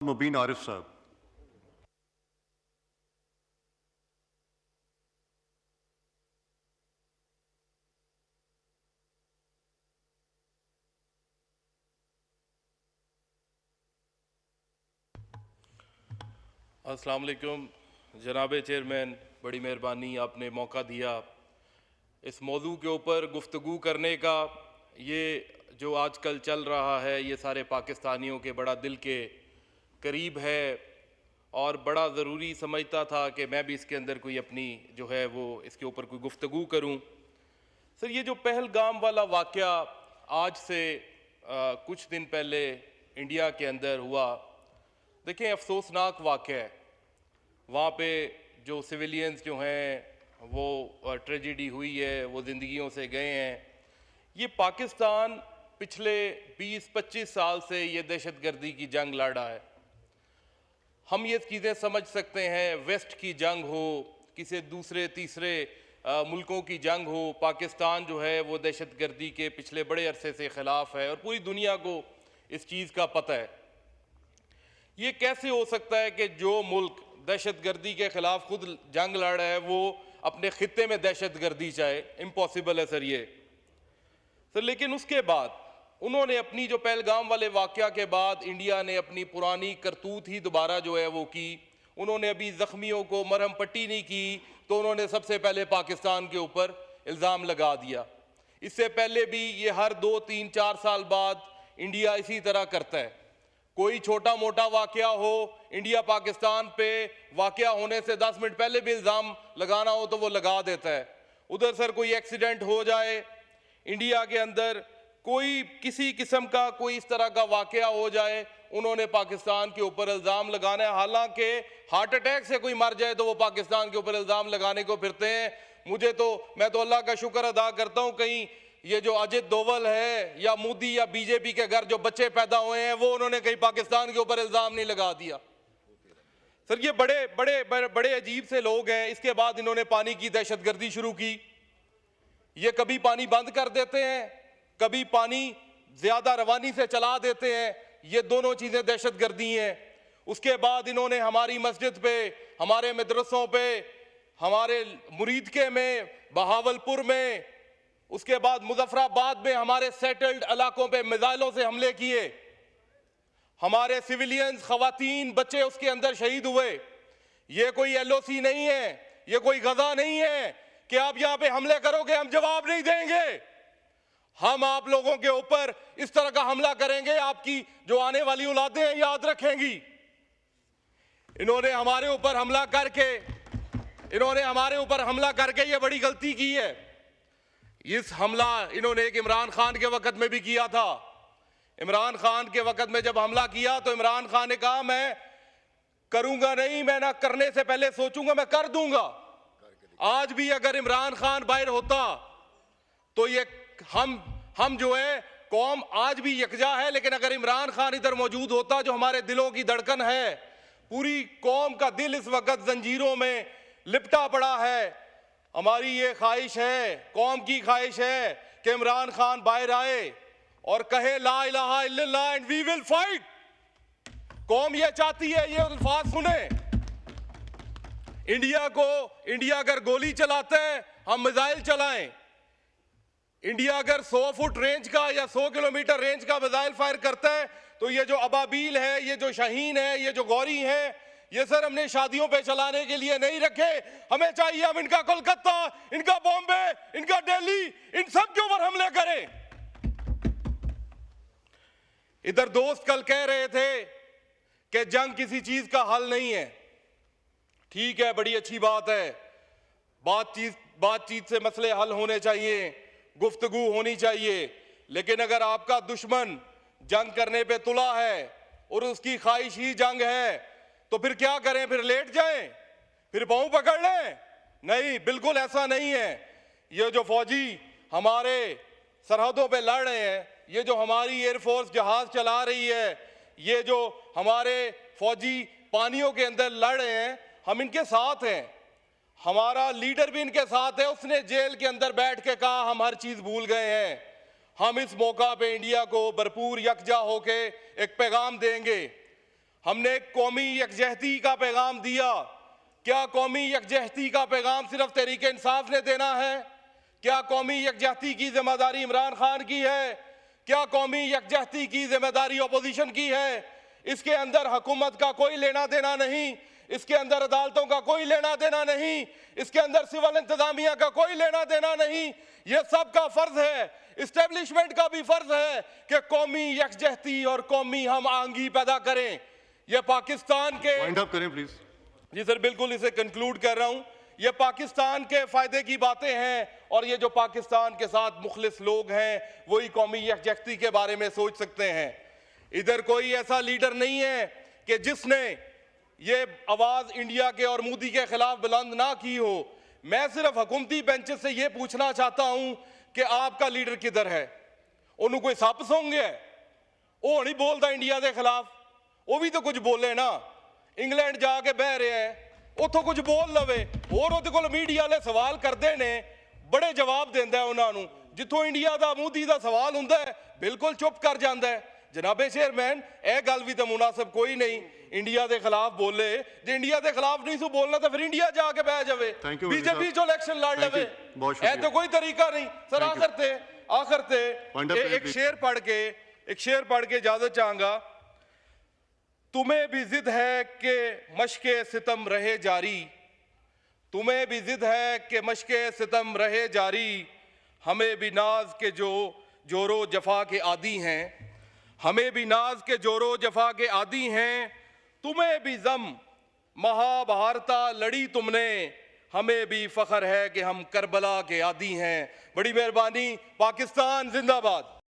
मुबीन आरिफ साहब। अस्सलाम वालेकुम जनाब चेयरमैन, बड़ी मेहरबानी आपने मौका दिया इस मौजू के ऊपर गुफ्तगू करने का। ये जो आजकल चल रहा है ये सारे पाकिस्तानियों के बड़ा दिल के करीब है और बड़ा ज़रूरी समझता था कि मैं भी इसके अंदर कोई अपनी जो है वो इसके ऊपर कोई गुफ्तगू करूं। सर, ये जो पहलगाम वाला वाक़या आज से कुछ दिन पहले इंडिया के अंदर हुआ, देखें अफसोसनाक वाक़या है। वहाँ पे जो सिविलियंस जो हैं वो ट्रेजिडी हुई है, वो ज़िंदगियों से गए हैं। ये पाकिस्तान पिछले 20-25 साल से ये दहशतगर्दी की जंग लड़ रहा है। हम ये चीज़ें समझ सकते हैं, वेस्ट की जंग हो, किसी दूसरे तीसरे मुल्कों की जंग हो, पाकिस्तान जो है वो दहशतगर्दी के पिछले बड़े अरसे से ख़िलाफ़ है और पूरी दुनिया को इस चीज़ का पता है। ये कैसे हो सकता है कि जो मुल्क दहशतगर्दी के ख़िलाफ़ खुद जंग लड़ रहा है वो अपने ख़ित्ते में दहशतगर्दी चाहे? इम्पॉसिबल है सर ये। सर लेकिन उसके बाद उन्होंने अपनी जो पहलगाम वाले वाक़या के बाद इंडिया ने अपनी पुरानी करतूत ही दोबारा जो है वो की। उन्होंने अभी ज़ख्मियों को मरहम पट्टी नहीं की तो उन्होंने सबसे पहले पाकिस्तान के ऊपर इल्ज़ाम लगा दिया। इससे पहले भी ये हर 2-3-4 साल बाद इंडिया इसी तरह करता है। कोई छोटा मोटा वाक़या हो, इंडिया पाकिस्तान पे वाक़या होने से 10 मिनट पहले भी इल्ज़ाम लगाना हो तो वो लगा देता है। उधर सर कोई एक्सीडेंट हो जाए, इंडिया के अंदर कोई किसी किस्म का कोई इस तरह का वाक़या हो जाए, उन्होंने पाकिस्तान के ऊपर इल्ज़ाम लगाना है। हालांकि हार्ट अटैक से कोई मर जाए तो वो पाकिस्तान के ऊपर इल्ज़ाम लगाने को फिरते हैं। मैं तो अल्लाह का शुक्र अदा करता हूँ, कहीं ये जो अजित डोवल है या मोदी या बीजेपी के घर जो बच्चे पैदा हुए हैं वो उन्होंने कहीं पाकिस्तान के ऊपर इल्ज़ाम नहीं लगा दिया। सर ये बड़े बड़े बड़े, बड़े अजीब से लोग हैं। इसके बाद इन्होंने पानी की दहशतगर्दी शुरू की। ये कभी पानी बंद कर देते हैं, कभी पानी ज्यादा रवानी से चला देते हैं। ये दोनों चीजें दहशतगर्दी हैं। उसके बाद इन्होंने हमारी मस्जिद पे, हमारे मदरसों पे, हमारे मुरीदके में, बहावलपुर में, उसके बाद मुजफ्फराबाद में हमारे सेटल्ड इलाकों पे मिसाइलों से हमले किए। हमारे सिविलियंस, खवातीन, बच्चे उसके अंदर शहीद हुए। ये कोई एलओसी नहीं है, ये कोई गजा नहीं है कि आप यहां पे हमले करोगे हम जवाब नहीं देंगे। हम आप लोगों के ऊपर इस तरह का हमला करेंगे, आपकी जो आने वाली औलादें हैं याद रखेंगी। इन्होंने हमारे ऊपर हमला करके ये बड़ी गलती की है। इस हमला इन्होंने एक इमरान खान के वक्त में भी किया था। इमरान खान के वक्त में जब हमला किया तो इमरान खान ने कहा मैं करूंगा नहीं, मैं ना करने से पहले सोचूंगा, मैं कर दूंगा। आज भी अगर इमरान खान बाहर होता तो ये हम जो है कौम आज भी यकजा है, लेकिन अगर इमरान खान इधर मौजूद होता जो हमारे दिलों की धड़कन है, पूरी कौम का दिल इस वक्त जंजीरों में लिपटा पड़ा है। हमारी ये ख्वाहिश है, कौम की ख्वाहिश है कि इमरान खान बाहर आए और कहे ला इलाहा इल्लल्लाह एंड वी विल फाइट। कौम ये चाहती है, ये अल्फाज सुने। इंडिया अगर गोली चलाते हैं हम मिसाइल चलाएं। इंडिया अगर 100 फुट रेंज का या 100 किलोमीटर रेंज का मिसाइल फायर करता है तो ये जो अबाबील है, ये जो शाहीन है, ये जो गौरी है, ये सर हमने शादियों पे चलाने के लिए नहीं रखे। हमें चाहिए हम इनका कोलकाता, इनका बॉम्बे, इनका दिल्ली, इन सब के ऊपर हमले करें। इधर दोस्त कल कह रहे थे कि जंग किसी चीज का हल नहीं है। ठीक है, बड़ी अच्छी बात है, बातचीत से मसले हल होने चाहिए, गुफ्तगू होनी चाहिए। लेकिन अगर आपका दुश्मन जंग करने पे तुला है और उसकी ख्वाहिश ही जंग है तो फिर क्या करें? फिर लेट जाएं, फिर पांव पकड़ लें? नहीं, बिल्कुल ऐसा नहीं है। ये जो फौजी हमारे सरहदों पे लड़ रहे हैं, ये जो हमारी एयरफोर्स जहाज चला रही है, ये जो हमारे फौजी पानियों के अंदर लड़ रहे हैं, हम इनके साथ हैं। हमारा लीडर भी इनके साथ है। उसने जेल के अंदर बैठ के कहा हम हर चीज भूल गए हैं। हम इस मौका पे इंडिया को भरपूर यकजा होके एक पैगाम देंगे। हमने कौमी यकजहती का पैगाम दिया। क्या कौमी यकजहती का पैगाम सिर्फ तहरीक इंसाफ ने देना है? क्या कौमी यकजहती की जिम्मेदारी इमरान खान की है? क्या कौमी यकजहती की जिम्मेदारी अपोजिशन की है? इसके अंदर हुकूमत का कोई लेना देना नहीं, इसके अंदर अदालतों का कोई लेना देना नहीं, इसके अंदर सिविल इंतजामिया का कोई लेना देना नहीं। ये सबका फर्ज है, इस्टेब्लिशमेंट का भी फर्ज है कि कौमी यकजहती और कौमी हम आहंगी पैदा करें। ये पाकिस्तान के वाइंड अप करें प्लीज। जी सर, बिल्कुल इसे कंक्लूड कर रहा हूं। ये पाकिस्तान के फायदे की बातें हैं और ये जो पाकिस्तान के साथ मुखलिस लोग हैं वही कौमी यकजहती के बारे में सोच सकते हैं। इधर कोई ऐसा लीडर नहीं है कि जिसने ये आवाज इंडिया के और मोदी के खिलाफ बुलंद ना की हो। मैं सिर्फ हुकूमती बेंच से ये पूछना चाहता हूं कि आपका लीडर किधर है? उन्होंने कोई सप सौंग है? वो नहीं बोलता इंडिया के खिलाफ, वो भी तो कुछ बोले ना। इंग्लैंड जाके बह रहे हैं, उतो कुछ बोल लवे और ਉਹਦੇ ਕੋਲ मीडिया वाले सवाल करते ने, बड़े जवाब देंदा उन्होंने। जिथों इंडिया का मोदी का सवाल हुंदा है बिल्कुल चुप कर जाता है। जनाबे चेयरमैन, यह गल भी तो मुनासिब कोई नहीं, इंडिया के खिलाफ बोले। जो इंडिया के खिलाफ नहीं सो बोलना तो फिर इंडिया जाके बह जाए, बीजेपी जो इलेक्शन लड़ लवे। यह तो कोई तरीका नहीं सर। आखिर ते एक शेर पढ़ के इजाजत चाहूंगा। तुम्हें भी जिद है कि मशके सितम रहे जारी, तुम्हें भी जिद है कि मशके सितम रहे जारी, हमें भी नाज के जो जोरो जफा के आदी हैं, हमें भी नाज के जोरो जफा के आदी हैं। तुम्हें भी जम महाभारता लड़ी तुमने, हमें भी फख्र है कि हम करबला के आदी हैं। बड़ी मेहरबानी। पाकिस्तान जिंदाबाद।